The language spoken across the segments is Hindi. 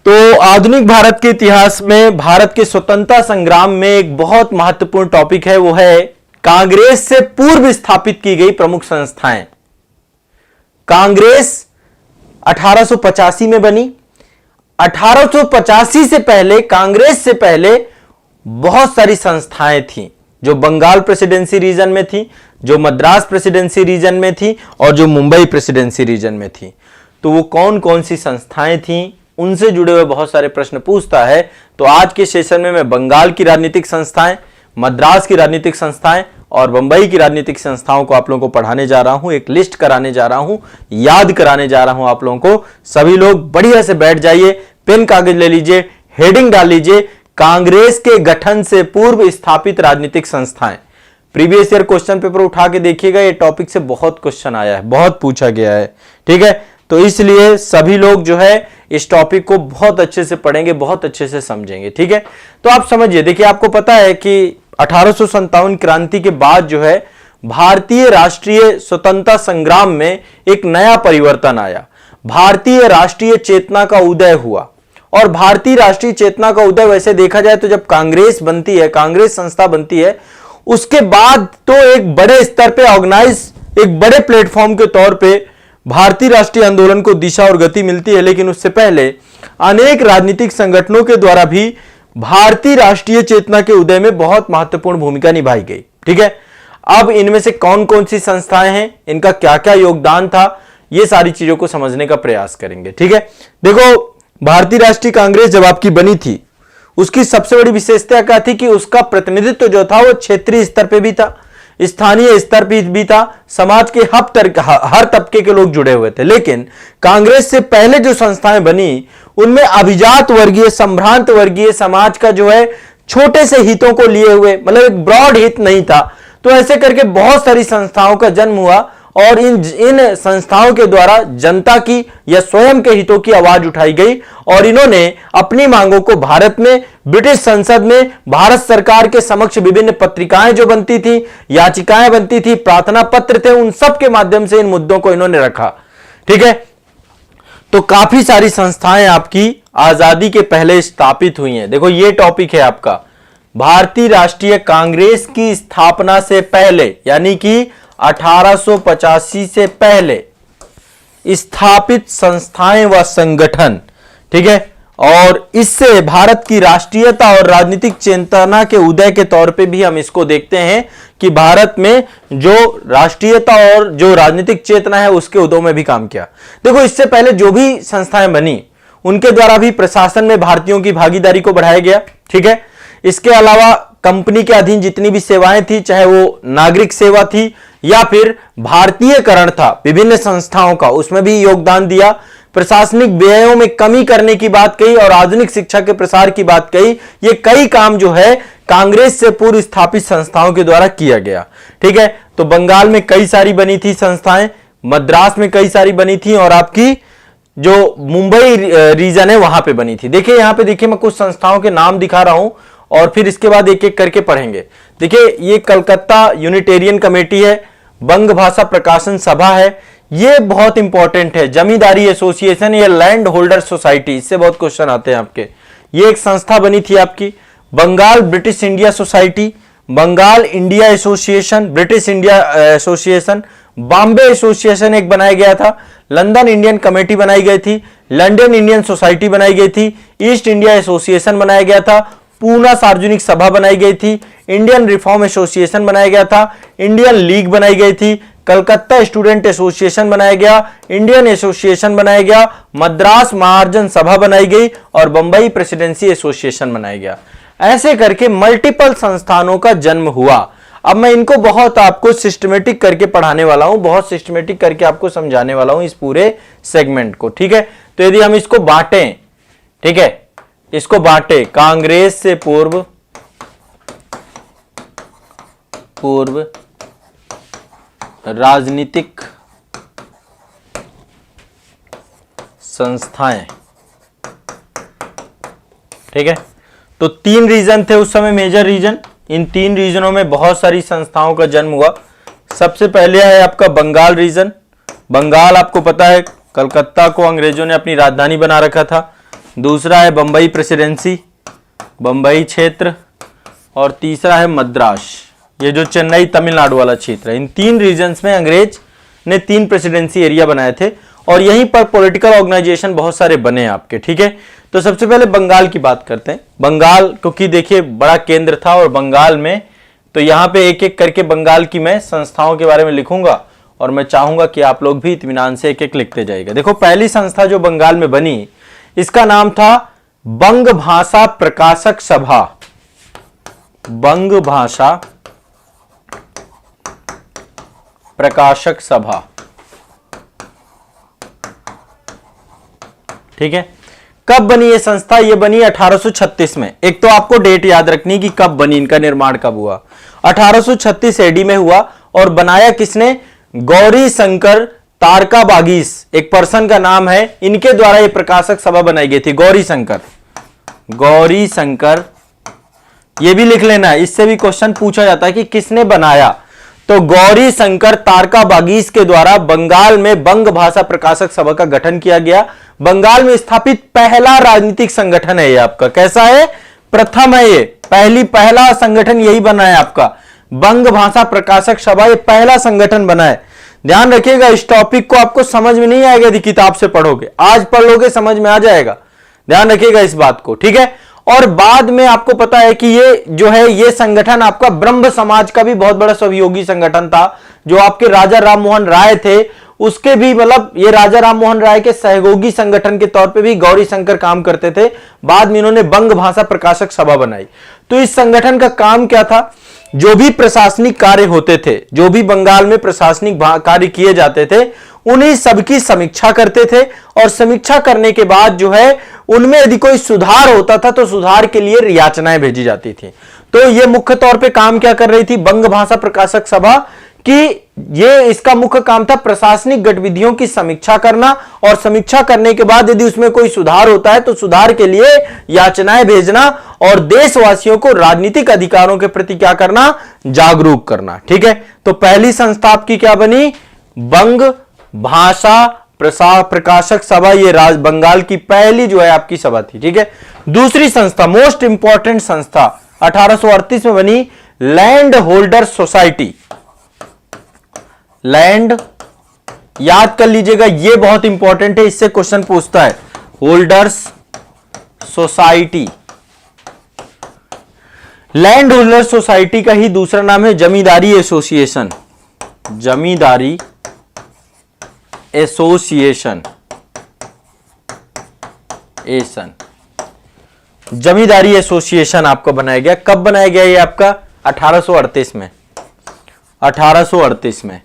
तो आधुनिक भारत के इतिहास में भारत के स्वतंत्रता संग्राम में एक बहुत महत्वपूर्ण टॉपिक है, वो है कांग्रेस से पूर्व स्थापित की गई प्रमुख संस्थाएं। कांग्रेस 1885 में बनी। 1885 से पहले, कांग्रेस से पहले बहुत सारी संस्थाएं थीं जो बंगाल प्रेसिडेंसी रीजन में थी, जो मद्रास प्रेसिडेंसी रीजन में थी और जो मुंबई प्रेसिडेंसी रीजन में थी। तो वो कौन कौन सी संस्थाएं थीं, उनसे जुड़े हुए बहुत सारे प्रश्न पूछता है। तो आज के सेशन में मैं बंगाल की राजनीतिक संस्थाएं, मद्रास की राजनीतिक संस्थाएं और बंबई की राजनीतिक संस्थाओं को आप लोगों को पढ़ाने जा रहा हूं, एक लिस्ट कराने जा रहा हूं, याद कराने जा रहा हूं आप लोगों को। सभी लोग बढ़िया से बैठ जाइए, पेन कागज ले लीजिए, हेडिंग डाल लीजिए, कांग्रेस के गठन से पूर्व स्थापित राजनीतिक संस्थाएं। प्रीवियस ईयर क्वेश्चन पेपर उठा के देखिएगा, ये टॉपिक से बहुत क्वेश्चन आया है, बहुत पूछा गया है, ठीक है। तो इसलिए सभी लोग जो है इस टॉपिक को बहुत अच्छे से पढ़ेंगे, बहुत अच्छे से समझेंगे, ठीक है। तो आप समझिए, देखिए आपको पता है कि 1857 क्रांति के बाद जो है भारतीय राष्ट्रीय स्वतंत्रता संग्राम में एक नया परिवर्तन आया। भारतीय राष्ट्रीय चेतना का उदय हुआ। और भारतीय राष्ट्रीय चेतना का उदय वैसे देखा जाए तो जब कांग्रेस बनती है, कांग्रेस संस्था बनती है, उसके बाद तो एक बड़े स्तर पे ऑर्गेनाइज, एक बड़े प्लेटफॉर्म के तौर पे भारतीय राष्ट्रीय आंदोलन को दिशा और गति मिलती है। लेकिन उससे पहले अनेक राजनीतिक संगठनों के द्वारा भी भारतीय राष्ट्रीय चेतना के उदय में बहुत महत्वपूर्ण भूमिका निभाई गई, ठीक है। अब इनमें से कौन कौन सी संस्थाएं हैं, इनका क्या क्या योगदान था, ये सारी चीजों को समझने का प्रयास करेंगे, ठीक है। देखो, भारतीय राष्ट्रीय कांग्रेस जब आपकी बनी थी, उसकी सबसे बड़ी विशेषता क्या थी कि उसका प्रतिनिधित्व जो था वो क्षेत्रीय स्तर पे भी था, स्थानीय स्तर पे भी था, समाज के हर तबके के लोग जुड़े हुए थे। लेकिन कांग्रेस से पहले जो संस्थाएं बनी, उनमें अभिजात वर्गीय, संभ्रांत वर्गीय समाज का जो है छोटे से हितों को लिए हुए, मतलब एक ब्रॉड हित नहीं था। तो ऐसे करके बहुत सारी संस्थाओं का जन्म हुआ और इन संस्थाओं के द्वारा जनता की या स्वयं के हितों की आवाज उठाई गई और इन्होंने अपनी मांगों को भारत में, ब्रिटिश संसद में, भारत सरकार के समक्ष विभिन्न पत्रिकाएं जो बनती थी, याचिकाएं बनती थी, प्रार्थना पत्र थे, उन सब के माध्यम से इन मुद्दों को इन्होंने रखा, ठीक है। तो काफी सारी संस्थाएं आपकी आजादी के पहले स्थापित हुई हैं। देखो, ये टॉपिक है आपका भारतीय राष्ट्रीय कांग्रेस की स्थापना से पहले, यानी कि 1885 से पहले स्थापित संस्थाएं व संगठन, ठीक है। और इससे भारत की राष्ट्रीयता और राजनीतिक चेतना के उदय के तौर पे भी हम इसको देखते हैं कि भारत में जो राष्ट्रीयता और जो राजनीतिक चेतना है उसके उदय में भी काम किया। देखो, इससे पहले जो भी संस्थाएं बनी उनके द्वारा भी प्रशासन में भारतीयों की भागीदारी को बढ़ाया गया, ठीक है। इसके अलावा कंपनी के अधीन जितनी भी सेवाएं थी, चाहे वो नागरिक सेवा थी या फिर भारतीयकरण था विभिन्न संस्थाओं का, उसमें भी योगदान दिया। प्रशासनिक व्ययों में कमी करने की बात कही और आधुनिक शिक्षा के प्रसार की बात कही। ये कई काम जो है कांग्रेस से पूर्व स्थापित संस्थाओं के द्वारा किया गया, ठीक है। तो बंगाल में कई सारी बनी थी संस्थाएं, मद्रास में कई सारी बनी थी और आपकी जो मुंबई रीजन है वहां पे बनी थी। देखिए, यहां पे देखिए मैं कुछ संस्थाओं के नाम दिखा रहा हूं और फिर इसके बाद एक एक करके पढ़ेंगे। देखिए, ये कलकत्ता यूनिटेरियन कमेटी है, बंग भाषा प्रकाशन सभा है, ये बहुत इंपॉर्टेंट है, जमींदारी एसोसिएशन या लैंड होल्डर सोसाइटी, इससे बहुत क्वेश्चन आते हैं आपके। ये एक संस्था बनी थी आपकी। Bengal British India society, Bengal India association, British India association, Bombay association एक बनाया गया था, लंदन इंडियन कमेटी बनाई गई थी, लंदन इंडियन सोसाइटी बनाई गई थी, ईस्ट इंडिया एसोसिएशन बनाया गया था, पूना सार्वजनिक सभा बनाई गई थी, इंडियन रिफॉर्म एसोसिएशन बनाया गया था, इंडियन लीग बनाई गई थी, कलकत्ता स्टूडेंट एसोसिएशन बनाया गया, इंडियन एसोसिएशन बनाया गया, मद्रास महाजन सभा बनाई गई और बंबई प्रेसिडेंसी एसोसिएशन बनाया गया। ऐसे करके मल्टीपल संस्थानों का जन्म हुआ। अब मैं इनको बहुत आपको सिस्टमेटिक करके पढ़ाने वाला हूं, बहुत सिस्टमेटिक करके आपको समझाने वाला हूं इस पूरे सेगमेंट को, ठीक है। तो यदि हम इसको बांटें, ठीक है, इसको बांटे कांग्रेस से पूर्व राजनीतिक संस्थाएं, ठीक है। तो 3 रीजन थे उस समय, मेजर रीजन। इन 3 रीजनों में बहुत सारी संस्थाओं का जन्म हुआ। सबसे पहले है आपका बंगाल रीजन। बंगाल आपको पता है कलकत्ता को अंग्रेजों ने अपनी राजधानी बना रखा था। दूसरा है बंबई प्रेसिडेंसी, बंबई क्षेत्र, और तीसरा है मद्रास, ये जो चेन्नई तमिलनाडु वाला क्षेत्र है। इन 3 रीजन्स में अंग्रेज ने 3 प्रेसिडेंसी एरिया बनाए थे और यहीं पर पॉलिटिकल ऑर्गेनाइजेशन बहुत सारे बने आपके, ठीक है। तो सबसे पहले बंगाल की बात करते हैं। बंगाल क्योंकि देखिए बड़ा केंद्र था और बंगाल में, तो यहां पे एक एक करके बंगाल की मैं संस्थाओं के बारे में लिखूंगा और मैं चाहूंगा कि आप लोग भी इत्मीनान से एक एक लिखते जाइएगा। देखो पहली संस्था जो बंगाल में बनी, इसका नाम था बंग भाषा प्रकाशक सभा। बंग भाषा प्रकाशक सभा, ठीक है। कब बनी ये संस्था? ये बनी 1836 में। एक तो आपको डेट याद रखनी कि कब बनी, इनका निर्माण कब हुआ। 1836 एडी में हुआ और बनाया किसने? गौरी शंकर तारकाबागीस, एक पर्सन का नाम है, इनके द्वारा ये प्रकाशक सभा बनाई गई थी। गौरी शंकर, गौरी शंकर, ये भी लिख लेना है, इससे भी क्वेश्चन पूछा जाता है कि किसने बनाया। तो गौरी शंकर तारकाबागीस के द्वारा बंगाल में बंग भाषा प्रकाशक सभा का गठन किया गया। बंगाल में स्थापित पहला राजनीतिक संगठन है ये आपका। कैसा है? प्रथम है ये, पहला संगठन यही बना है आपका, बंग भाषा प्रकाशक सभा, ये पहला संगठन बना है। ध्यान रखिएगा, इस टॉपिक को आपको समझ में नहीं आएगा यदि किताब से पढ़ोगे, आज पढ़ लोगे समझ में आ जाएगा। ध्यान रखिएगा इस बात को, ठीक है। और बाद में आपको पता है कि ये जो है ये संगठन आपका ब्रह्म समाज का भी बहुत बड़ा सहयोगी संगठन था। जो आपके राजा राममोहन राय थे उसके भी, मतलब ये राजा राममोहन राय के सहयोगी संगठन के तौर पे भी गौरी शंकर काम करते थे। बाद में इन्होंने बंग भाषा प्रकाशक सभा बनाई। तो इस संगठन का काम क्या था? जो भी प्रशासनिक कार्य होते थे, जो भी बंगाल में प्रशासनिक कार्य किए जाते थे, उन्हीं सबकी समीक्षा करते थे और समीक्षा करने के बाद जो है उनमें यदि कोई सुधार होता था तो सुधार के लिए याचनाएं भेजी जाती थी। तो ये मुख्य तौर पे काम क्या कर रही थी बंग भाषा प्रकाशक सभा कि ये इसका मुख्य काम था प्रशासनिक गतिविधियों की समीक्षा करना और समीक्षा करने के बाद यदि उसमें कोई सुधार होता है तो सुधार के लिए याचनाएं भेजना और देशवासियों को राजनीतिक अधिकारों के प्रति क्या करना? जागरूक करना, ठीक है। तो पहली संस्था आपकी क्या बनी? बंग भाषा प्रकाशक सभा, ये बंगाल की पहली जो है आपकी सभा थी, ठीक है। दूसरी संस्था, मोस्ट इंपॉर्टेंट संस्था, 1838 में बनी लैंड होल्डर सोसाइटी। लैंड याद कर लीजिएगा, ये बहुत इंपॉर्टेंट है, इससे क्वेश्चन पूछता है। Holders society, land holder society का ही दूसरा नाम है जमींदारी एसोसिएशन। जमींदारी एसोसिएशन, जमींदारी एसोसिएशन आपको बनाया गया। कब बनाया गया ये आपका? 1838 में। 1838 में।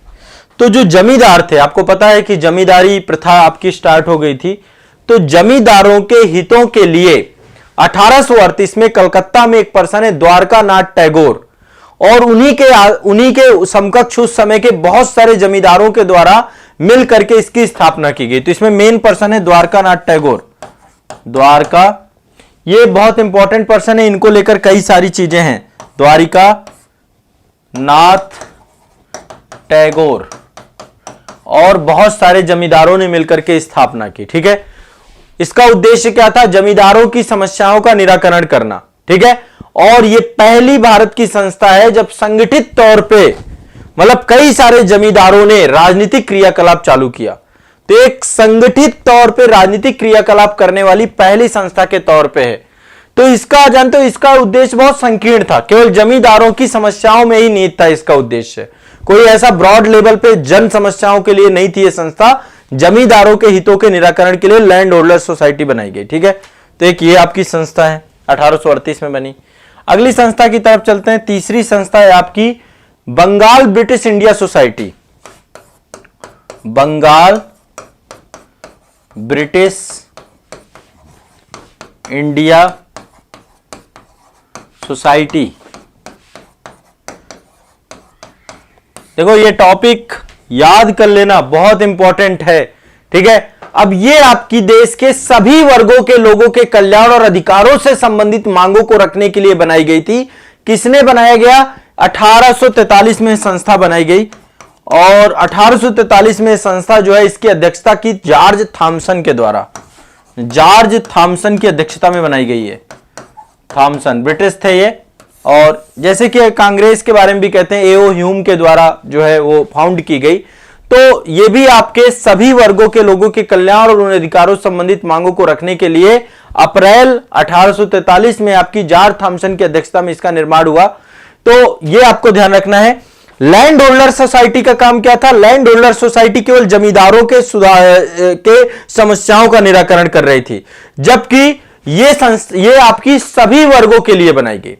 तो जो जमींदार थे, आपको पता है कि जमींदारी प्रथा आपकी स्टार्ट हो गई थी, तो जमींदारों के हितों के लिए 1838 में कलकत्ता में एक पर्सन है द्वारका नाथ टैगोर, और उन्हीं के समकक्ष उस समय के बहुत सारे जमींदारों के द्वारा मिल करके इसकी स्थापना की गई। तो इसमें मेन पर्सन है द्वारका नाथ टैगोर। द्वारका, ये बहुत इंपॉर्टेंट पर्सन है, इनको लेकर कई सारी चीजें हैं। द्वारिका नाथ टैगोर और बहुत सारे जमींदारों ने मिलकर के स्थापना की, ठीक है। इसका उद्देश्य क्या था? जमींदारों की समस्याओं का निराकरण करना, ठीक है। और ये पहली भारत की संस्था है जब संगठित तौर पे, मतलब कई सारे जमींदारों ने राजनीतिक क्रियाकलाप चालू किया। तो एक संगठित तौर पे राजनीतिक क्रियाकलाप करने वाली पहली संस्था के तौर पे है। तो इसका जानते हो, इसका उद्देश्य बहुत संकीर्ण था, केवल जमींदारों की समस्याओं में ही निहित था इसका उद्देश्य। कोई ऐसा ब्रॉड लेवल पे जन समस्याओं के लिए नहीं थी ये संस्था, जमींदारों के हितों के निराकरण के लिए लैंड होल्डर सोसाइटी बनाई गई, ठीक है। तो एक ये आपकी संस्था है, 1838 में बनी। अगली संस्था की तरफ चलते हैं। तीसरी संस्था है आपकी Bengal British India society. Bengal British India society. देखो ये टॉपिक याद कर लेना, बहुत इंपॉर्टेंट है, ठीक है। अब ये आपकी देश के सभी वर्गों के लोगों के कल्याण और अधिकारों से संबंधित मांगों को रखने के लिए बनाई गई थी। किसने बनाया गया? 1843 में संस्था बनाई गई और 1843 में संस्था जो है इसकी अध्यक्षता की जॉर्ज थॉमसन के द्वारा। जॉर्ज थॉमसन की अध्यक्षता में बनाई गई है। थॉमसन ब्रिटिश थे ये, और जैसे कि कांग्रेस के बारे में भी कहते हैं एओ ह्यूम के द्वारा जो है वो फाउंड की गई। तो ये भी आपके सभी वर्गों के लोगों के कल्याण और उन अधिकारों से संबंधित मांगों को रखने के लिए अप्रैल 1843 में आपकी जॉर्ज थॉमसन की अध्यक्षता में इसका निर्माण हुआ। तो ये आपको ध्यान रखना है। लैंड होल्डर सोसाइटी का काम क्या था? लैंड होल्डर सोसाइटी केवल जमींदारों के समस्याओं का निराकरण कर रही थी, जबकि ये आपकी सभी वर्गों के लिए बनाई गई।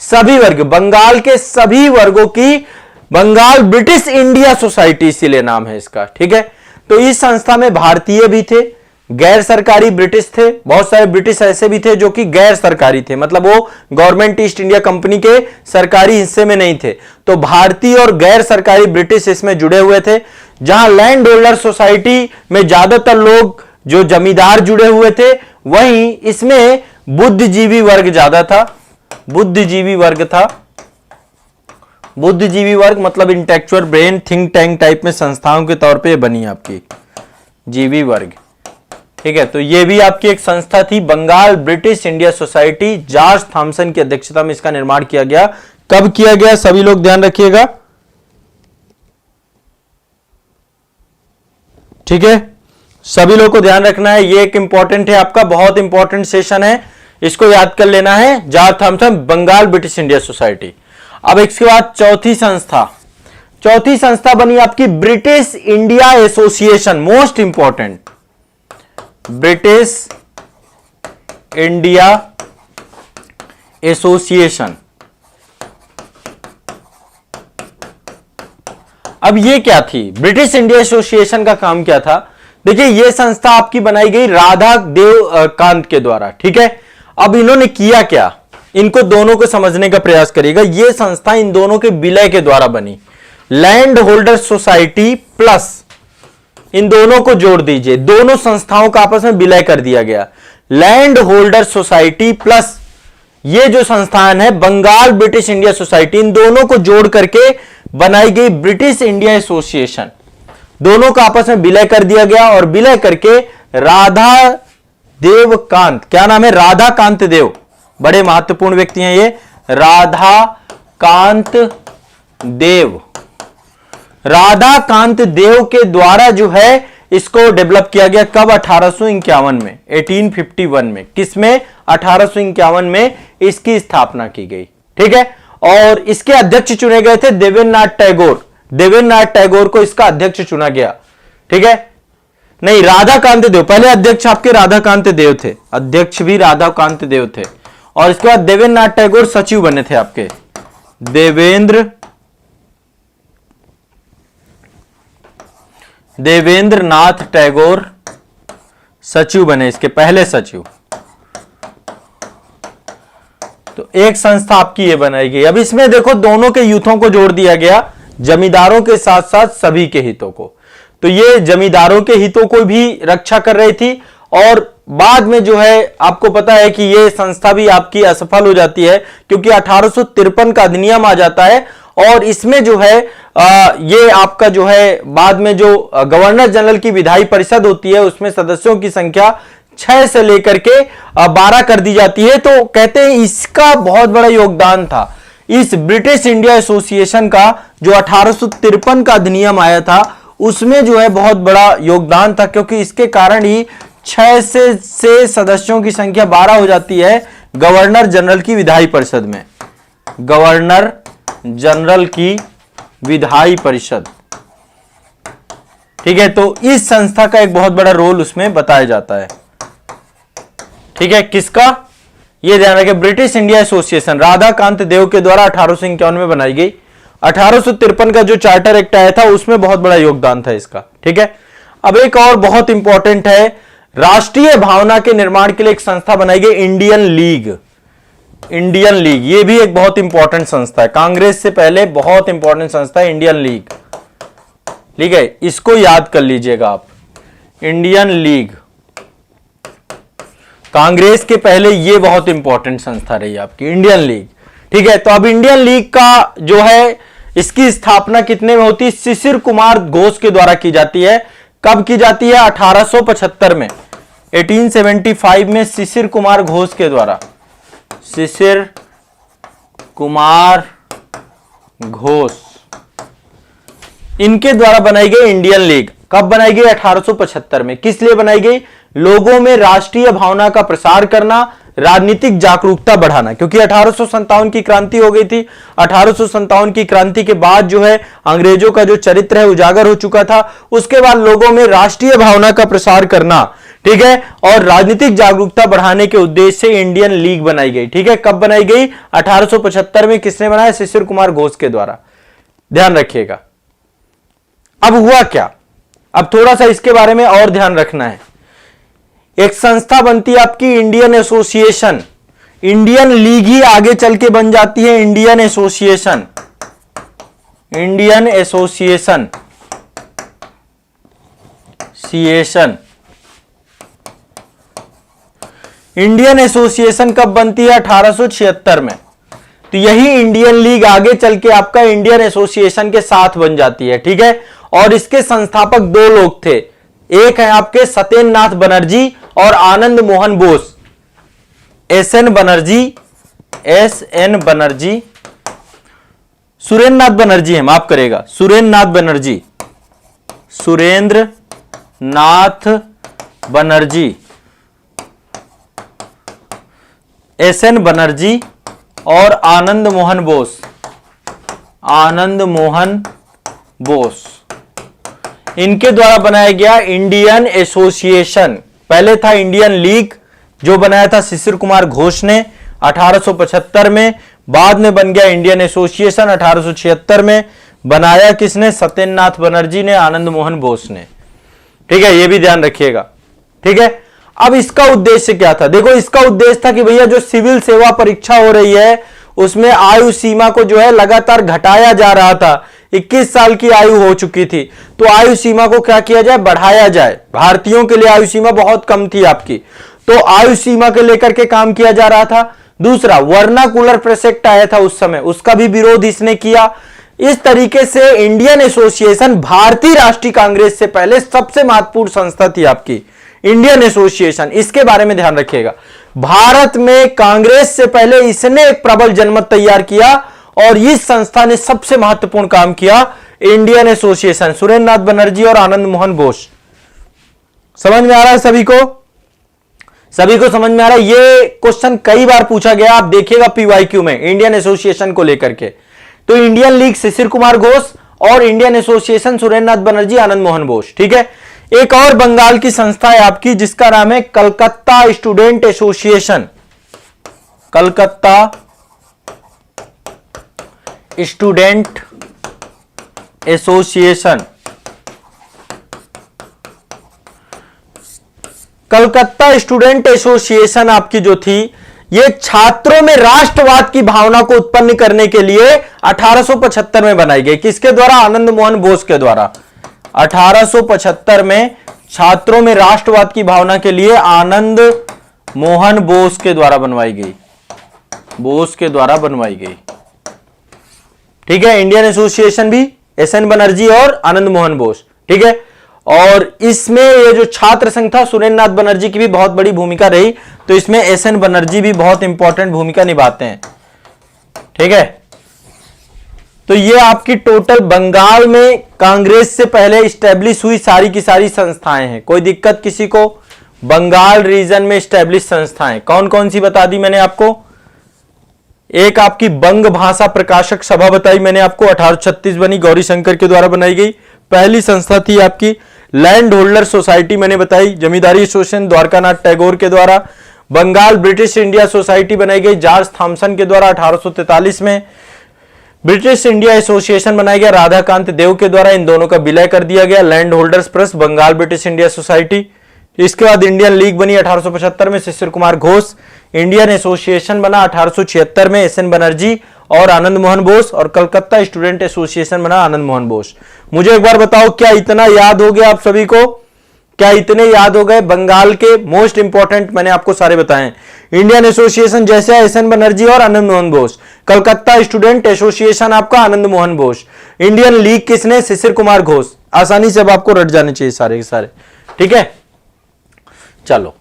सभी वर्ग, बंगाल के सभी वर्गों की बंगाल ब्रिटिश इंडिया सोसाइटी इसीलिए नाम है इसका, ठीक है। तो इस संस्था में भारतीय भी थे, गैर सरकारी ब्रिटिश थे, बहुत सारे ब्रिटिश ऐसे भी थे जो कि गैर सरकारी थे, मतलब वो गवर्नमेंट ईस्ट इंडिया कंपनी के सरकारी हिस्से में नहीं थे। तो भारतीय और गैर सरकारी ब्रिटिश इसमें जुड़े हुए थे। जहां लैंड होल्डर सोसाइटी में ज्यादातर लोग जो जमींदार जुड़े हुए थे, वहीं इसमें बुद्धिजीवी वर्ग ज्यादा था। बुद्धिजीवी वर्ग था। बुद्धिजीवी वर्ग मतलब intellectual brain think tank type में संस्थाओं के तौर पे बनी आपकी जीवी वर्ग, ठीक है। तो ये भी आपकी एक संस्था थी, Bengal British India society. George Thomson की अध्यक्षता में इसका निर्माण किया गया। कब किया गया? सभी लोग ध्यान रखिएगा, ठीक है। सभी लोग को ध्यान रखना है, ये एक इंपॉर्टेंट है, आपका बहुत इंपॉर्टेंट सेशन है, इसको याद कर लेना है। George Thomson, Bengal British India society. अब इसके बाद चौथी संस्था बनी आपकी British India association. Most important, British India association. अब ये क्या थी? ब्रिटिश इंडिया एसोसिएशन का काम क्या था? देखिए, यह संस्था आपकी बनाई गई राधा देव कांत के द्वारा, ठीक है। अब इन्होंने किया क्या? इनको दोनों को समझने का प्रयास करिएगा। यह संस्था इन दोनों के विलय के द्वारा बनी। लैंड होल्डर सोसाइटी प्लस, इन दोनों को जोड़ दीजिए, दोनों संस्थाओं का आपस में विलय कर दिया गया। लैंड होल्डर सोसाइटी प्लस ये जो संस्थान है बंगाल ब्रिटिश इंडिया सोसाइटी, इन दोनों को जोड़ करके बनाई गई ब्रिटिश इंडिया एसोसिएशन। दोनों का आपस में विलय कर दिया गया और विलय करके राधा देव कांत, क्या नाम है? राधा कांत देव, बड़े महत्वपूर्ण व्यक्ति हैं ये, राधा कांत देव। राधा कांत देव के द्वारा जो है इसको डेवलप किया गया। कब? 1851 में, 1851 में। किसमें? 1851 में इसकी स्थापना की गई, ठीक है। और इसके अध्यक्ष चुने गए थे देवेंद्रनाथ टैगोर। देवेंद्रनाथ टैगोर को इसका अध्यक्ष चुना गया, ठीक है। नहीं, राधाकांत देव, पहले अध्यक्ष आपके राधाकांत देव थे, अध्यक्ष भी राधाकांत देव थे, और इसके बाद देवेंद्रनाथ टैगोर सचिव बने थे आपके। देवेंद्रनाथ टैगोर सचिव बने, इसके पहले सचिव। तो एक संस्था आपकी ये बनाई गई। अब इसमें देखो दोनों के यूथों को जोड़ दिया गया, जमींदारों के साथ साथ सभी के हितों को। तो ये जमींदारों के हितों को भी रक्षा कर रही थी, और बाद में जो है आपको पता है कि ये संस्था भी आपकी असफल हो जाती है, क्योंकि 1853 का अधिनियम आ जाता है, और इसमें जो है ये आपका जो है बाद में जो गवर्नर जनरल की विधायी परिषद होती है, उसमें सदस्यों की संख्या 6 से लेकर के 12 कर दी जाती है। तो कहते हैं इसका बहुत बड़ा योगदान था, इस ब्रिटिश इंडिया एसोसिएशन का जो 1853 का अधिनियम आया था, उसमें जो है बहुत बड़ा योगदान था, क्योंकि इसके कारण ही 6 से सदस्यों की संख्या 12 हो जाती है गवर्नर जनरल की विधायी परिषद में। गवर्नर जनरल की विधायी परिषद, ठीक है। तो इस संस्था का एक बहुत बड़ा रोल उसमें बताया जाता है, ठीक है। किसका? ये ध्यान रखें, ब्रिटिश इंडिया एसोसिएशन राधाकांत देव के द्वारा 1851 में बनाई गई। 1853 का जो चार्टर एक्ट आया था उसमें बहुत बड़ा योगदान था इसका, ठीक है। अब एक और बहुत इंपॉर्टेंट है, राष्ट्रीय भावना के निर्माण के लिए एक संस्था बनाई गई, इंडियन लीग। इंडियन लीग ये भी एक बहुत इंपॉर्टेंट संस्था है, कांग्रेस से पहले बहुत इंपॉर्टेंट संस्था है इंडियन लीग, ठीक है। इसको याद कर लीजिएगा आप, इंडियन लीग। कांग्रेस के पहले ये बहुत इंपॉर्टेंट संस्था रही आपकी इंडियन लीग, ठीक है। तो अब इंडियन लीग का जो है इसकी स्थापना कितने में होती है? शिशिर कुमार घोष के द्वारा की जाती है। कब की जाती है? 1875 में। 1875 में शिशिर कुमार घोष के द्वारा, शिशिर कुमार घोष, इनके द्वारा बनाई गई इंडियन लीग। कब बनाई गई? 1875 में। किस लिए बनाई गई? लोगों में राष्ट्रीय भावना का प्रसार करना, राजनीतिक जागरूकता बढ़ाना, क्योंकि 1857 की क्रांति हो गई थी। 1857 की क्रांति के बाद जो है अंग्रेजों का जो चरित्र है उजागर हो चुका था। उसके बाद लोगों में राष्ट्रीय भावना का प्रसार करना, ठीक है, और राजनीतिक जागरूकता बढ़ाने के उद्देश्य से इंडियन लीग बनाई गई। ठीक है, कब बनाई गई? 1875 में। किसने बनाया? शिशिर कुमार घोष के द्वारा। ध्यान रखिएगा। अब हुआ क्या? अब थोड़ा सा इसके बारे में और ध्यान रखना है। एक संस्था बनती है आपकी इंडियन एसोसिएशन, इंडियन लीग ही आगे चल के बन जाती है Indian association. Indian association Indian association कब बनती है? 1876 में। तो यही इंडियन लीग आगे चल के आपका इंडियन एसोसिएशन के साथ बन जाती है। ठीक है, और इसके संस्थापक दो लोग थे, एक है आपके सत्येंद्र नाथ बनर्जी और आनंद मोहन बोस। एसएन बनर्जी, सुरेंद्र नाथ बनर्जी है, माफ करेगा, सुरेंद्र नाथ बनर्जी, सुरेंद्र नाथ बनर्जी, एसएन बनर्जी और आनंद मोहन बोस, आनंद मोहन बोस, इनके द्वारा बनाया गया इंडियन एसोसिएशन। पहले था इंडियन लीग जो बनाया था शिशिर कुमार घोष ने 1875 में, बाद में बन गया इंडियन एसोसिएशन 1876 में। बनाया किसने? सत्येंद्र नाथ बनर्जी ने, आनंद मोहन बोस ने। ठीक है, यह भी ध्यान रखिएगा। ठीक है, अब इसका उद्देश्य क्या था? देखो, इसका उद्देश्य था कि भैया जो सिविल सेवा परीक्षा हो रही है उसमें आयु सीमा को जो है लगातार घटाया जा रहा था। 21 साल की आयु हो चुकी थी, तो आयु सीमा को क्या किया जाए? बढ़ाया जाए। भारतीयों के लिए आयु सीमा बहुत कम थी आपकी, तो आयु सीमा के लेकर के काम किया जा रहा था। दूसरा, वर्नाकुलर प्रेस एक्ट आया था उस समय, उसका भी विरोध इसने किया। इस तरीके से इंडियन एसोसिएशन भारतीय राष्ट्रीय कांग्रेस से पहले सबसे महत्वपूर्ण संस्था थी आपकी इंडियन एसोसिएशन। इसके बारे में ध्यान रखिएगा। भारत में कांग्रेस से पहले इसने एक प्रबल जनमत तैयार किया और इस संस्था ने सबसे महत्वपूर्ण काम किया, इंडियन एसोसिएशन, सुरेंद्र नाथ बनर्जी और आनंद मोहन बोस। समझ में आ रहा है सभी को? सभी को समझ में आ रहा है? ये क्वेश्चन कई बार पूछा गया, आप देखिएगा पीवाईक्यू में, इंडियन एसोसिएशन को लेकर के। तो इंडियन लीग शिशिर कुमार घोष और इंडियन एसोसिएशन सुरेंद्र नाथ बनर्जी, आनंद मोहन बोस। ठीक है, एक और बंगाल की संस्था है आपकी जिसका नाम है Calcutta student association, Calcutta student association. Calcutta student association आपकी जो थी, ये छात्रों में राष्ट्रवाद की भावना को उत्पन्न करने के लिए 1875 में बनाई गई। किसके द्वारा? आनंद मोहन बोस के द्वारा। 1875 में छात्रों में राष्ट्रवाद की भावना के लिए आनंद मोहन बोस के द्वारा बनवाई गई, बोस के द्वारा बनवाई गई। ठीक है, इंडियन एसोसिएशन भी एसएन बनर्जी और आनंद मोहन बोस। ठीक है, और इसमें ये जो छात्र संघ था सुरेंद्र नाथ बनर्जी की भी बहुत बड़ी भूमिका रही, तो इसमें एसएन बनर्जी भी बहुत इंपॉर्टेंट भूमिका निभाते हैं। ठीक है, तो ये आपकी टोटल बंगाल में कांग्रेस से पहले स्टैब्लिश हुई सारी की सारी संस्थाएं हैं। कोई दिक्कत किसी को? बंगाल रीजन में स्टैब्लिश संस्थाएं कौन कौन सी बता दी मैंने आपको? एक आपकी बंग भाषा प्रकाशक सभा बताई मैंने आपको, 1836 बनी, गौरी शंकर के द्वारा बनाई गई। पहली संस्था थी आपकी लैंड होल्डर सोसाइटी, मैंने बताई, जमींदारी एसोसिएशन द्वारकानाथ टैगोर के द्वारा। बंगाल ब्रिटिश इंडिया सोसाइटी बनाई गई जॉर्ज थॉमसन के द्वारा 1843 में। ब्रिटिश इंडिया एसोसिएशन बनाया गया राधाकांत देव के द्वारा, इन दोनों का विलय कर दिया गया, land holders press, Bengal British India society. इसके बाद इंडियन लीग बनी 1875 में, शिशिर कुमार घोष। इंडियन एसोसिएशन बना 1876 में, एसएन बनर्जी और आनंद मोहन बोस, और कलकत्ता स्टूडेंट एसोसिएशन बना आनंद मोहन बोस। मुझे एक बार बताओ, क्या इतना याद हो गया आप सभी को? क्या इतने याद हो गए? बंगाल के मोस्ट इंपॉर्टेंट मैंने आपको सारे बताए। इंडियन एसोसिएशन जैसे एसएन बनर्जी और आनंद मोहन बोस, कलकत्ता स्टूडेंट एसोसिएशन आपका आनंद मोहन बोस, इंडियन लीग किसने? शिशिर कुमार घोष। आसानी से अब आपको रट जाने चाहिए सारे के सारे। ठीक है, चलो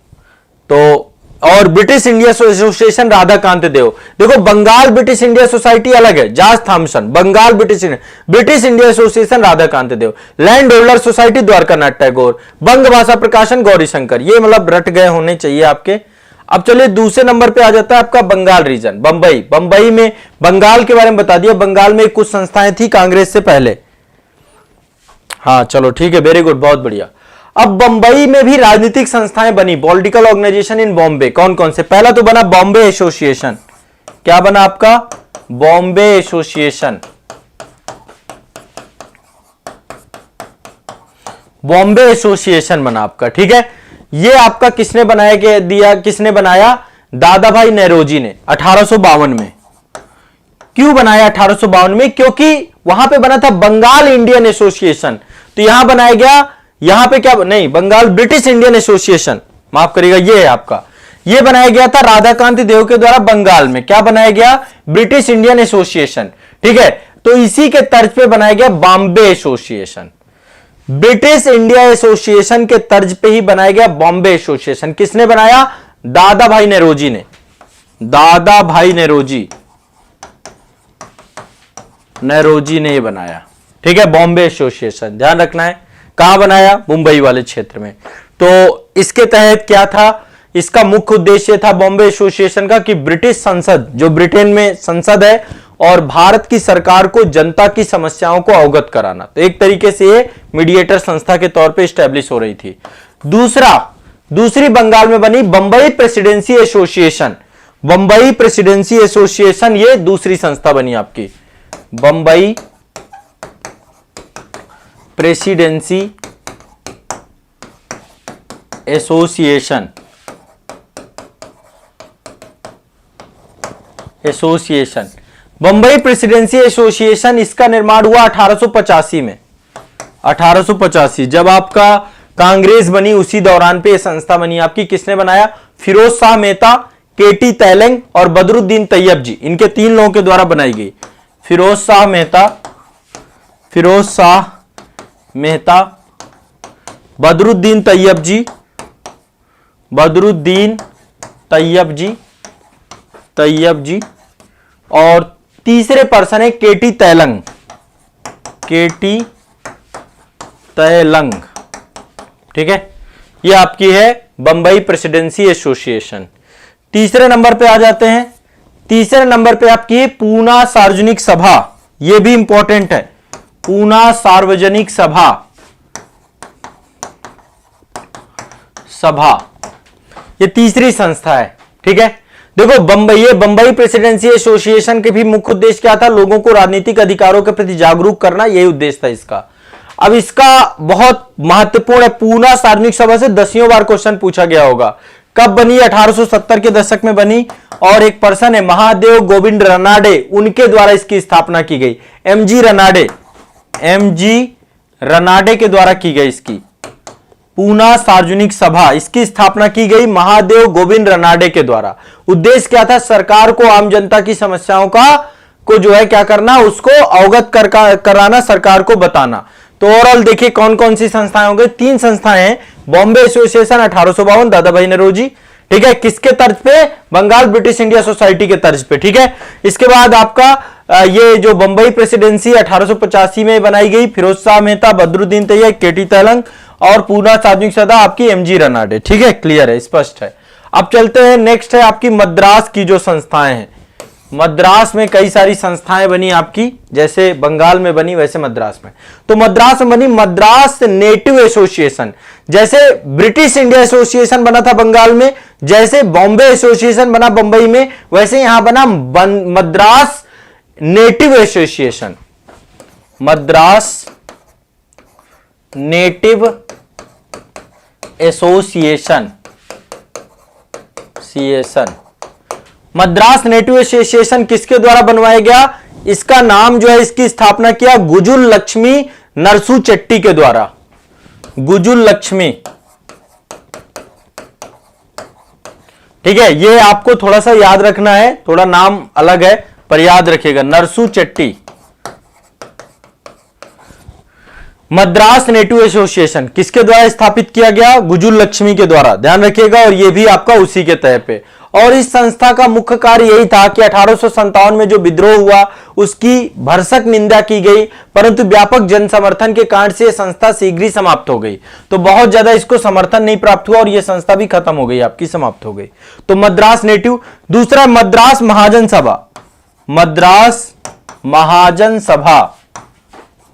तो और British India association Radhakant Dev. देखो बंगाल ब्रिटिश इंडिया सोसाइटी अलग है, George Thomson, Bengal British India association Radhakant Dev, land holder society Dwarkanath Tagore, Banga Bhasha प्रकाशन गौरी शंकर। ये मतलब रट गए होने चाहिए आपके। अब चलिए दूसरे नंबर पे आ जाता है आपका बंगाल रीजन, बंबई। बंबई में बंगाल के बारे में बता दिया, बंगाल में कुछ संस्थाएं थी कांग्रेस से पहले। हाँ चलो ठीक है, वेरी गुड, बहुत बढ़िया। अब बंबई में भी राजनीतिक संस्थाएं बनी, पॉलिटिकल ऑर्गेनाइजेशन इन बॉम्बे। कौन कौन से? पहला तो बना बॉम्बे एसोसिएशन। क्या बना आपका? बॉम्बे एसोसिएशन। बॉम्बे एसोसिएशन बना आपका, ठीक है। ये आपका किसने बनाया के दिया, किसने बनाया? दादा भाई नेरोजी ने 1852 में। क्यों बनाया 1852 में? क्योंकि वहां पे बना था बंगाल इंडियन एसोसिएशन, तो यहां बनाया गया, यहां पे क्या नहीं, बंगाल ब्रिटिश इंडियन एसोसिएशन, माफ करिएगा, ये है आपका। ये बनाया गया था राधाकांत देव के द्वारा बंगाल में। क्या बनाया गया? ब्रिटिश इंडियन एसोसिएशन, ठीक है। तो इसी के तर्ज पे बनाया गया Bombay association. British India association के तर्ज पे ही बनाया गया बॉम्बे एसोसिएशन। किसने बनाया? दादा भाई नेरोजी ने। दादा भाई नेरोजी ने ये बनाया, ठीक है, बॉम्बे एसोसिएशन। ध्यान रखना है कहां बनाया? मुंबई वाले क्षेत्र में। तो इसके तहत क्या था? इसका मुख्य उद्देश्य था बॉम्बे एसोसिएशन का कि ब्रिटिश संसद, जो ब्रिटेन में संसद है, और भारत की सरकार को जनता की समस्याओं को अवगत कराना। तो एक तरीके से ये मीडिएटर संस्था के तौर पे स्टैब्लिश हो रही थी। दूसरी बंगाल में बनी Bombay Presidency Association. Bombay Presidency Association ये दूसरी संस्था बनी आपकी, Bombay Presidency Association. Bombay Presidency Association, इसका निर्माण हुआ 1885 में। 1885 जब आपका कांग्रेस बनी, उसी दौरान पे यह संस्था बनी आपकी। किसने बनाया? फिरोज शाह मेहता, केटी तैलंग और बदरुद्दीन तैयब जी, इनके 3 लोगों के द्वारा बनाई गई। फिरोज शाह मेहता, बदरुद्दीन तैयब जी, और तीसरे पर्सन है केटी तैलंग, ठीक है। ये आपकी है बंबई प्रेसिडेंसी एसोसिएशन। तीसरे नंबर पे आ जाते हैं। तीसरे नंबर पे आपकी है पूना सार्वजनिक सभा। ये भी इंपॉर्टेंट है, पूना सार्वजनिक सभा। ये तीसरी संस्था है, ठीक है। देखो बंबई प्रेसिडेंसी एसोसिएशन के भी मुख्य उद्देश्य क्या था? लोगों को राजनीतिक अधिकारों के प्रति जागरूक करना, यही उद्देश्य था इसका। अब इसका बहुत महत्वपूर्ण है, पूना सार्वजनिक सभा से 10वीं बार क्वेश्चन पूछा गया होगा। कब बनी? 1870 के दशक में बनी, और एक पर्सन है महादेव गोविंद रनाडे, उनके द्वारा इसकी स्थापना की गई। एमजी रनाडे के द्वारा की गई इसकी पूना सार्वजनिक सभा, इसकी स्थापना की गई महादेव गोविंद रनाडे के द्वारा। उद्देश्य क्या था? सरकार को आम जनता की समस्याओं को जो है क्या करना, उसको अवगत कराना, सरकार को बताना। तो ओवरऑल देखिए कौन कौन सी संस्थाएं हो गई? 3 संस्थाएं हैं। बॉम्बे एसोसिएशन 1852 दादा भाई नेरोजी, ठीक है, किसके तर्ज पे? बंगाल ब्रिटिश इंडिया सोसाइटी के तर्ज पे, ठीक है। इसके बाद आपका ये जो बंबई प्रेसिडेंसी 1885 में बनाई गई, फिरोज शाह मेहता, बदरुद्दीन तैयब, केटी तैलंग, और पूना सार्वजनिक सभा आपकी एमजी रनाडे, ठीक है, क्लियर है, स्पष्ट है। अब चलते हैं, नेक्स्ट है आपकी मद्रास की जो संस्थाएं हैं। मद्रास में कई सारी संस्थाएं बनी आपकी, जैसे बंगाल में बनी वैसे मद्रास में। तो मद्रास में बनी मद्रास नेटिव एसोसिएशन। जैसे ब्रिटिश इंडिया एसोसिएशन बना था बंगाल में, जैसे बॉम्बे एसोसिएशन बना बंबई में, वैसे यहां बना Madras native association. Madras native association. Madras native association किसके द्वारा बनवाया गया? इसका नाम जो है, इसकी स्थापना किया गुजुल लक्ष्मी नरसू चेट्टी के द्वारा। गुजुल लक्ष्मी, ठीक है, ये आपको थोड़ा सा याद रखना है, थोड़ा नाम अलग है पर याद रखिएगा, नरसू चेट्टी। मद्रास नेटिव एसोसिएशन किसके द्वारा स्थापित किया गया? गुजुल लक्ष्मी के द्वारा, ध्यान रखिएगा, और यह भी आपका उसी के तह पे। और इस संस्था का मुख्य कार्य यही था कि 1857 में जो विद्रोह हुआ उसकी भरसक निंदा की गई, परंतु व्यापक जन समर्थन के कारण से यह संस्था शीघ्र ही समाप्त हो गई। तो बहुत ज्यादा इसको समर्थन नहीं प्राप्त हुआ और यह संस्था भी खत्म हो गई, आपकी समाप्त हो गई। तो मद्रास नेटिव। दूसरा मद्रास महाजन सभा, मद्रास महाजन सभा,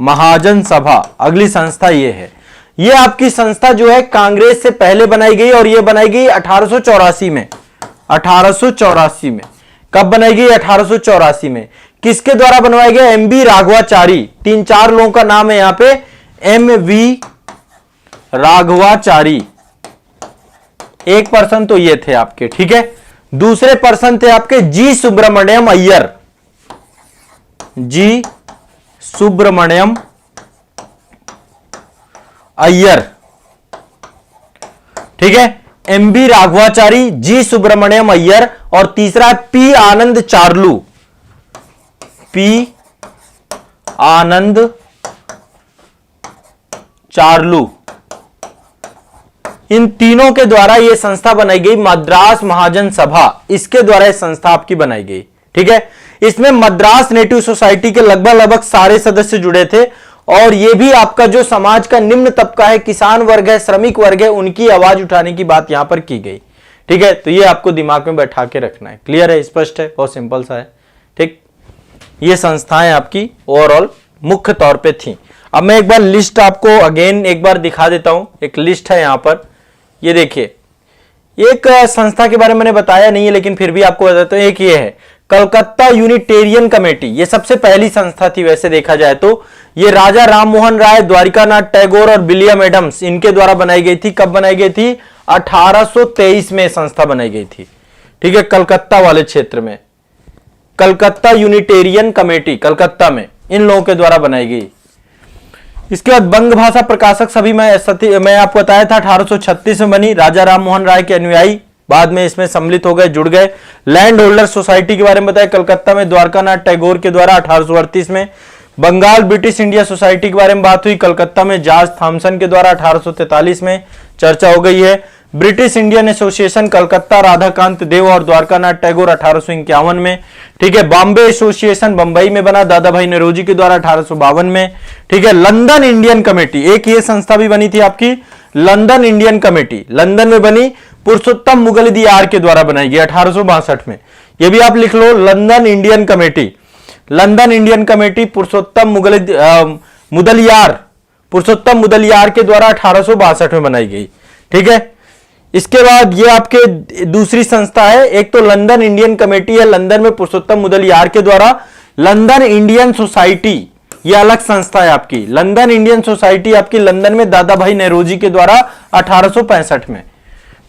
महाजन सभा अगली संस्था ये है। ये आपकी संस्था जो है कांग्रेस से पहले बनाई गई और ये बनाई गई 1884 में। 1884 में कब बनाई गई? 1884 में। किसके द्वारा बनवाया गया? एमबी राघवाचारी। 3-4 लोगों का नाम है यहां पे। एमवी राघवाचारी, एक पर्सन तो ये थे आपके, ठीक है। दूसरे पर्सन थे आपके जी सुब्रमण्यम अय्यर, जी सुब्रमण्यम अय्यर, ठीक है। एमबी राघवाचारी, जी सुब्रमण्यम अय्यर, और तीसरा पी आनंद चार्लू, पी आनंद चार्लू। इन तीनों के द्वारा यह संस्था बनाई गई, मद्रास महाजन सभा, इसके द्वारा यह संस्था आपकी बनाई गई, ठीक है। इसमें मद्रास नेटिव सोसाइटी के लगभग सारे सदस्य जुड़े थे और यह भी आपका जो समाज का निम्न तबका है, किसान वर्ग है, श्रमिक वर्ग है, उनकी आवाज उठाने की बात यहां पर की गई, ठीक है। तो ये आपको दिमाग में बैठा के रखना है। क्लियर है? स्पष्ट है? बहुत सिंपल सा है, ठीक। ये संस्थाएं आपकी ओवरऑल मुख्य तौर पे थी। अब मैं एक बार लिस्ट आपको अगेन एक बार दिखा देता हूं। एक लिस्ट है यहां पर, ये देखिए। एक संस्था के बारे में मैंने बताया नहीं है लेकिन फिर भी आपको बताता हूं। एक ये है कलकत्ता यूनिटेरियन कमेटी, ये सबसे पहली संस्था थी वैसे देखा जाए तो। ये राजा राममोहन राय, द्वारिकानाथ टैगोर और विलियम एडम्स, इनके द्वारा बनाई गई थी। कब बनाई गई थी? 1823 में संस्था बनाई गई थी, ठीक है। कलकत्ता वाले क्षेत्र में कलकत्ता यूनिटेरियन कमेटी, कलकत्ता में इन लोगों के द्वारा बनाई गई। इसके बाद बंग भाषा प्रकाशक सभी मैं आपको बताया था 1836 में बनी। राजा राममोहन राय के अनुयायी बाद में इसमें सम्मिलित हो गए, जुड़ गए। लैंड होल्डर सोसाइटी के बारे में बताया कलकत्ता में द्वारकानाथ टैगोर के द्वारा 1838 में। बंगाल ब्रिटिश इंडिया सोसाइटी के बारे में बात हुई कलकत्ता में जॉर्ज थॉमसन के द्वारा 1843 में चर्चा हो गई है। British Indian association Calcutta Radhakant Dev और द्वारकानाथ टैगोर 1851 में, ठीक है। बॉम्बे एसोसिएशन बंबई में बना दादा भाई नौरोजी के द्वारा 1852 में, ठीक है। लंदन इंडियन कमेटी, एक ये संस्था भी बनी थी आपकी, लंदन इंडियन कमेटी, लंदन में बनी, पुरुषोत्तम मुगलियार के द्वारा बनाई गई 1862 में। ये भी आप लिख लो, London Indian committee, London Indian committee Purushottam Mudaliar के द्वारा 1862 में बनाई गई, ठीक है। इसके बाद ये आपके दूसरी संस्था है, एक तो लंदन इंडियन कमेटी है लंदन में पुरुषोत्तम मुदलियार के द्वारा। लंदन इंडियन सोसाइटी ये अलग संस्था है आपकी। लंदन इंडियन सोसाइटी आपकी लंदन में दादा भाई नौरोजी के द्वारा 1865 में,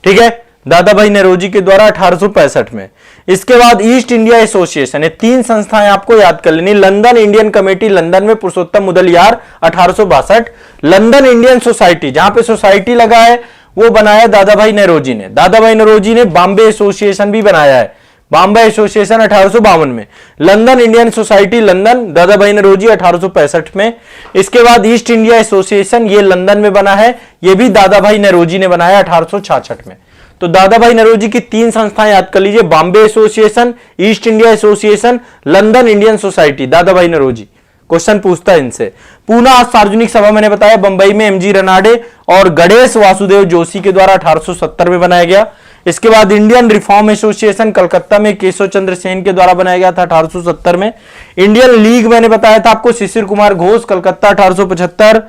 ठीक है। दादा भाई नौरोजी के द्वारा 1865 में। इसके बाद ईस्ट इंडिया एसोसिएशन, ये 3 संस्थाएं आपको याद कर लेनी। लंदन इंडियन कमेटी लंदन में पुरुषोत्तम मुदलियार 1862। लंदन इंडियन सोसाइटी, जहां पे सोसाइटी लगा है वो बनाया दादा भाई नौरोजी ने। दादा भाई नौरोजी ने बॉम्बे एसोसिएशन भी बनाया है, बॉम्बे एसोसिएशन 1852 में। लंदन इंडियन सोसाइटी लंदन, दादा भाई नौरोजी 1865 में। इसके बाद ईस्ट इंडिया एसोसिएशन, ये लंदन में बना है, ये भी दादा भाई नौरोजी ने बनाया 1866 में। तो दादा भाई नौरोजी की 3 संस्थाएं याद कर लीजिए, Bombay association, east India association, London Indian society, दादा भाई नौरोजी। क्वेश्चन पूछता है इनसे। पूना सार्वजनिक सभा मैंने बताया बंबई में एमजी रनाडे और गणेश वासुदेव जोशी के द्वारा 1870 में बनाया गया। इसके बाद इंडियन रिफॉर्म एसोसिएशन कलकत्ता में केशव चंद्र सेन के द्वारा बनाया गया था 1870 में। इंडियन लीग मैंने बताया था आपको शिशिर कुमार घोष कलकत्ता 1875।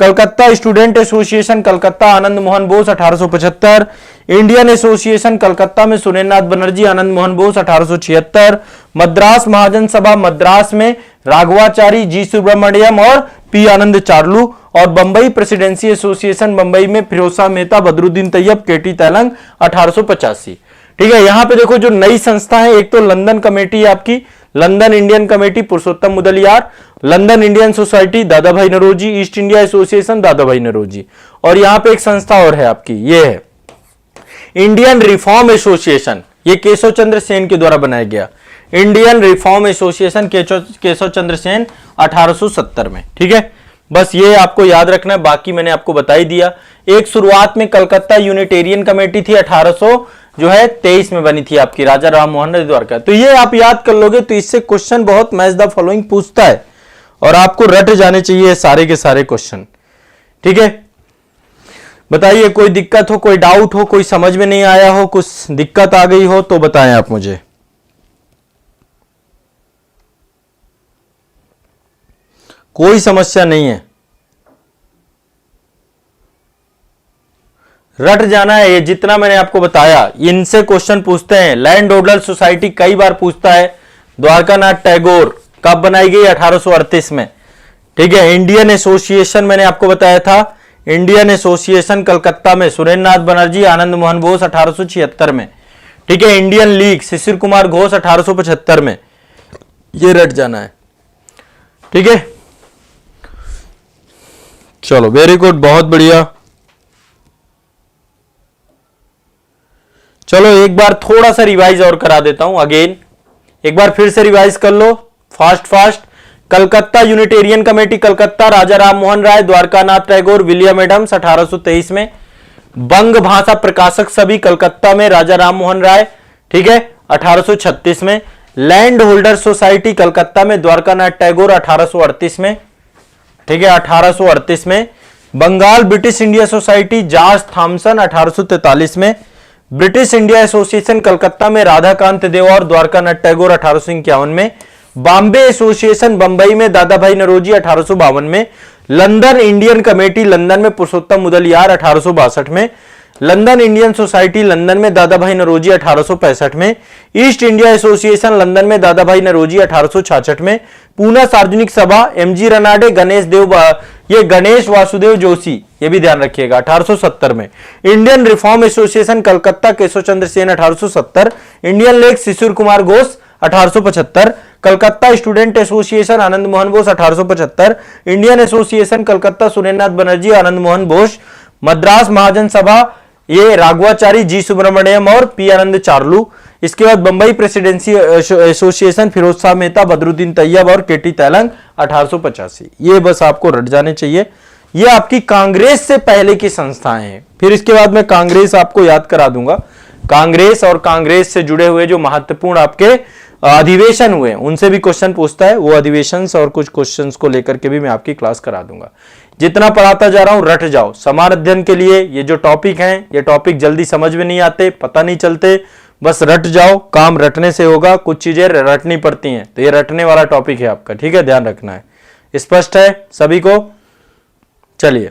कलकत्ता स्टूडेंट एसोसिएशन कलकत्ता आनंद मोहन बोस 1875। इंडियन एसोसिएशन कलकत्ता में सुरेंद्रनाथ बनर्जी आनंद मोहन बोस 1876। मद्रास महाजन सभा मद्रास में राघवाचारी, जी सुब्रमण्यम और पी आनंद चार्लू। और बंबई प्रेसिडेंसी एसोसिएशन बंबई में फिरोज शाह मेहता, बदरुद्दीन तैयब, केटी तैलंग 1885, ठीक है। यहां पे देखो जो नई संस्था है, एक तो लंदन कमेटी है आपकी, London Indian committee Purushottam Mudaliar, London Indian society दादा भाई नौरोजी, ईस्ट इंडिया एसोसिएशन दादा भाई नौरोजी। और यहां पे एक संस्था और है आपकी, ये है इंडियन रिफॉर्म एसोसिएशन, ये केशव चंद्र सेन के द्वारा बनाया गया। Indian reform association Keshav Chandra Sen 1870 में, ठीक है। बस ये आपको याद रखना है, बाकी मैंने आपको बता ही दिया। एक शुरुआत में कलकत्ता यूनिटेरियन कमेटी थी, 1823 में बनी थी आपकी, राजा राम मोहन राय द्वारका। तो ये आप याद कर लोगे तो इससे क्वेश्चन बहुत मैच द फॉलोइंग पूछता है और आपको रट जाने चाहिए सारे के सारे क्वेश्चन। ठीक है, बताइए कोई दिक्कत हो, कोई डाउट हो, कोई समझ में नहीं आया हो, कुछ दिक्कत आ गई हो तो बताएं आप मुझे। कोई समस्या नहीं है, रट जाना है। ये जितना मैंने आपको बताया इनसे क्वेश्चन पूछते हैं। लैंड होल्डर सोसाइटी कई बार पूछता है। द्वारकानाथ टैगोर कब बनाई गई? 1838 में। ठीक है, इंडियन एसोसिएशन मैंने आपको बताया था, इंडियन एसोसिएशन कलकत्ता में सुरेंद्र नाथ बनर्जी, आनंद मोहन बोस 1876 में। ठीक है, इंडियन लीग शिशिर कुमार घोष 1875 में। ये रट जाना है। ठीक है, चलो वेरी गुड, बहुत बढ़िया। चलो एक बार थोड़ा सा रिवाइज और करा देता हूं अगेन, एक बार फिर से रिवाइज कर लो fast fast. Calcutta Unitarian committee Calcutta, Raja Ram Mohan Roy, Dwarkanath Tagore, William Adams 1823 में। बंग भाषा प्रकाशक सभी कलकत्ता में, राजा राम मोहन राय। ठीक है, 1836 में। लैंड होल्डर सोसाइटी कलकत्ता में, द्वारकानाथ टैगोर 1838 में। ठीक है, 1838 में। Bengal British India society George Thompson 1843 में। ब्रिटिश इंडिया एसोसिएशन कलकत्ता में, राधाकांत देव और द्वारकानाथ टैगोर 1851 में। बॉम्बे एसोसिएशन बंबई में, दादा भाई नौरोजी 1852 में। लंदन इंडियन कमेटी लंदन में, पुरुषोत्तम मुदलियार 1862 में। लंदन इंडियन सोसाइटी लंदन में, दादा भाई नौरोजी 1865 में। ईस्ट इंडिया एसोसिएशन लंदन में, दादा भाई नौरोजी 1866 में। पूना सार्वजनिक सभा एमजी रनाडे, गणेश देव, ये गणेश वासुदेव जोशी, ये भी ध्यान रखिएगा, 1870 में। Indian reform association Calcutta Keshav Chandra Sen 1870। Indian league Shishir Kumar Ghosh 1875। Calcutta student association Anand Mohan Bose 1875। Indian association Calcutta Surendra Nath Banerjee, Anand Mohan Bose. Madras Mahajan Sabha ये राघवाचारी, जी सुब्रमण्यम और पी आनंद चार्लू। इसके बाद बंबई प्रेसिडेंसी एसोसिएशन फिरोज शाह मेहता, बदरुद्दीन तैयब और केटी तैलंग 1885। ये बस आपको रट जाने चाहिए। ये आपकी कांग्रेस से पहले की संस्थाएं हैं। फिर इसके बाद मैं कांग्रेस आपको याद करा दूंगा। कांग्रेस और कांग्रेस से जुड़े हुए जो महत्वपूर्ण आपके अधिवेशन हुए उनसे भी क्वेश्चन पूछता है। वो अधिवेशन और कुछ क्वेश्चंस को लेकर के भी मैं आपकी क्लास करा दूंगा। जितना पढ़ाता जा रहा हूं रट जाओ। समान अध्ययन के लिए ये जो टॉपिक हैं, ये टॉपिक जल्दी समझ में नहीं आते, पता नहीं चलते, बस रट जाओ। काम रटने से होगा, कुछ चीजें रटनी पड़ती हैं, तो ये रटने वाला टॉपिक है आपका। ठीक है, ध्यान रखना है। स्पष्ट है सभी को? चलिए